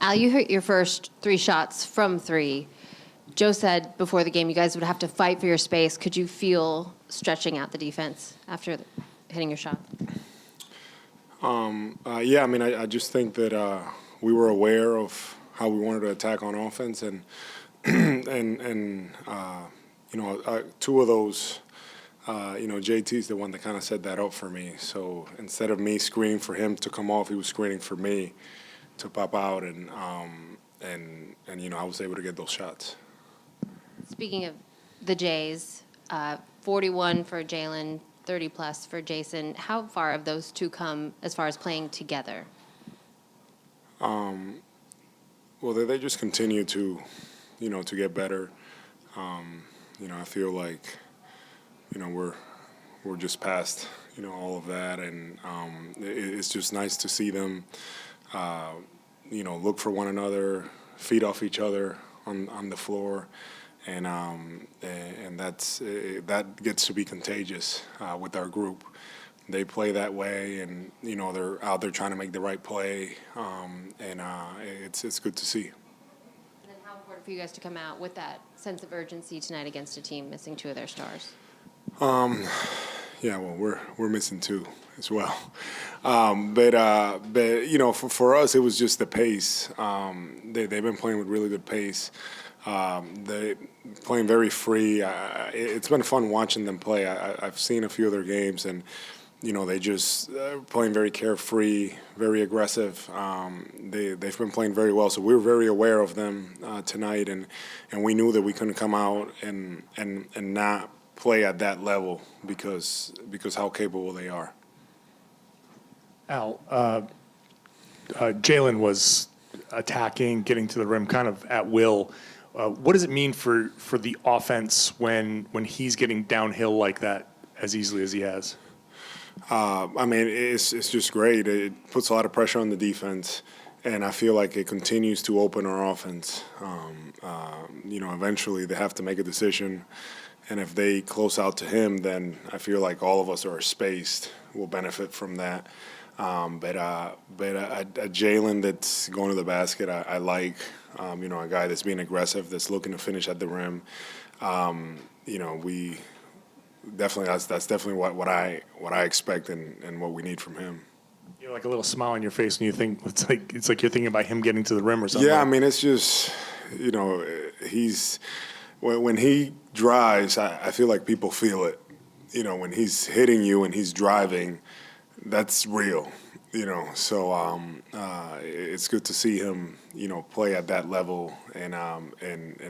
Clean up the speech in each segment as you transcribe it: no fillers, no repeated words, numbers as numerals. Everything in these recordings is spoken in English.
Al, you hit your first 3 shots from 3. Joe said before the game you guys would have to fight for your space. Could you feel stretching out the defense after hitting your shot? Yeah, I mean, I just think that we were aware of how we wanted to attack on offense, and two of those, JT's the one that kind of set that up for me. So instead of me screening for him to come off, he was screening for me to pop out, and I was able to get those shots. Speaking of the Jays, 41 for Jaylen, 30-plus for Jayson. How far have those two come as far as playing together? Well, they just continue to get better. I feel like, we're just past, all of that, and it's just nice to see them, look for one another, feed off each other on the floor. And that gets to be contagious with our group. They play that way, and they're out there trying to make the right play, and it's good to see. And then how important for you guys to come out with that sense of urgency tonight against a team missing 2 of their stars? Yeah, well, we're missing 2 as well, but for us it was just the pace. They've been playing with really good pace. They playing very free. It's been fun watching them play. I've seen a few of their games, and they just playing very carefree, very aggressive. They've been playing very well, so we were very aware of them tonight, and we knew that we couldn't come out and not play at that level because how capable they are. Al, Jaylen was attacking, getting to the rim kind of at will. What does it mean for the offense when he's getting downhill like that as easily as he has? I mean, it's just great. It puts a lot of pressure on the defense, and I feel like it continues to open our offense. Eventually they have to make a decision, and if they close out to him, then I feel like all of us are spaced. Will benefit from that. But a Jaylen that's going to the basket, I like. A guy that's being aggressive, that's looking to finish at the rim. We definitely that's definitely what I expect and what we need from him. You know, like a little smile on your face when you think it's like you're thinking about him getting to the rim or something. Yeah, I mean, it's just he's when he drives, I feel like people feel it. When he's hitting you and he's driving, that's real. So it's good to see him, play at that level and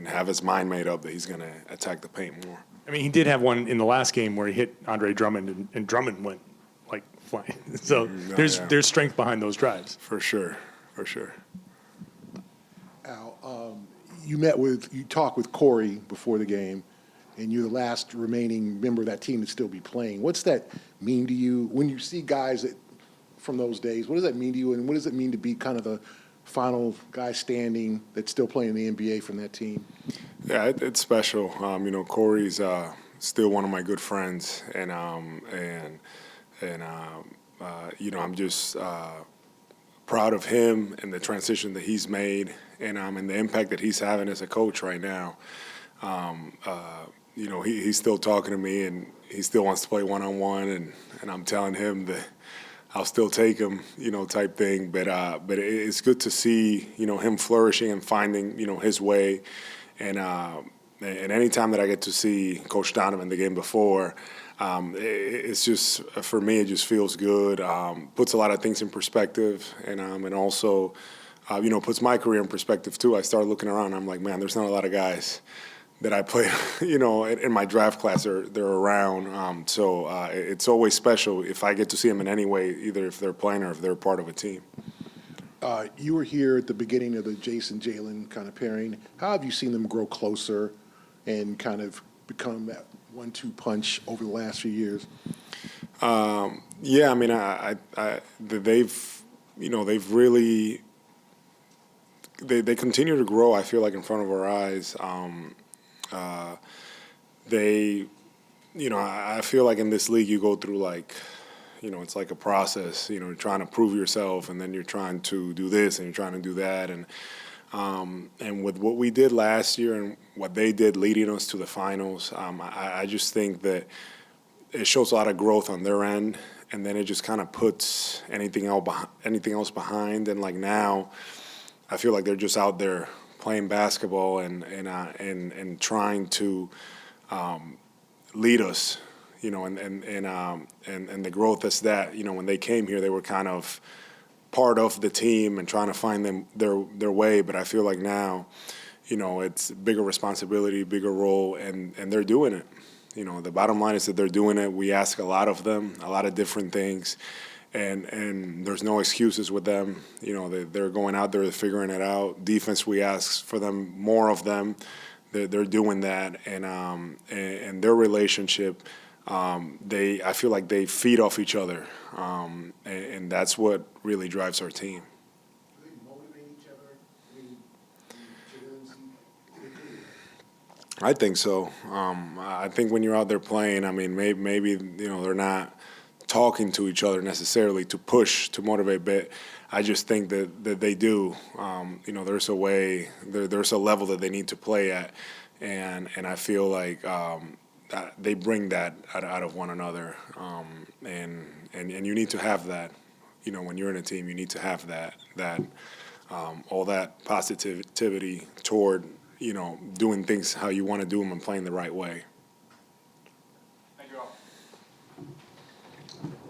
have his mind made up that he's going to attack the paint more. I mean, he did have one in the last game where he hit Andre Drummond, and Drummond went like flying. So there's strength behind those drives. For sure. Al, you talked with Corey before the game, and you're the last remaining member of that team to still be playing. What's that mean to you when you see guys from those days? What does that mean to you, and what does it mean to be kind of the final guy standing that's still playing in the NBA from that team? Yeah, it's special. Corey's still one of my good friends, and I'm just proud of him and the transition that he's made, and the impact that he's having as a coach right now. He's still talking to me, and he still wants to play one-on-one, and I'm telling him that I'll still take him, type thing. But it's good to see, him flourishing and finding, his way. And any time that I get to see Coach Donovan the game before, it's just, for me, it just feels good. Puts a lot of things in perspective, and also, puts my career in perspective too. I started looking around, and I'm like, man, there's not a lot of guys that I played, in my draft class, they're around. So it's always special if I get to see them in any way, either if they're playing or if they're part of a team. You were here at the beginning of the Jayson-Jaylen kind of pairing. How have you seen them grow closer and kind of become that 1-2 punch over the last few years? Yeah, I mean, they've really they continue to grow. I feel like in front of our eyes. I feel like in this league you go through like, it's like a process. You're trying to prove yourself, and then you're trying to do this, and you're trying to do that, and with what we did last year and what they did leading us to the finals, I just think that it shows a lot of growth on their end, and then it just kind of puts anything else behind. And like now, I feel like they're just out there playing basketball and trying to lead us, and the growth that's that. When they came here, they were kind of part of the team and trying to find their way. But I feel like now, it's bigger responsibility, bigger role, and they're doing it. The bottom line is that they're doing it. We ask a lot of them, a lot of different things, and there's no excuses with them. They're going out there, they're figuring it out. Defense, we ask for them, more of them. They're doing that, and their relationship, I feel like they feed off each other, and that's what really drives our team. Do they motivate each other? I think so. I think when you're out there playing, maybe they're not talking to each other necessarily to push, to motivate, but I just think that they do. There's a way, there's a level that they need to play at, and I feel like they bring that out of one another, and you need to have that. When you're in a team, you need to have that all that positivity toward doing things how you want to do them and playing the right way.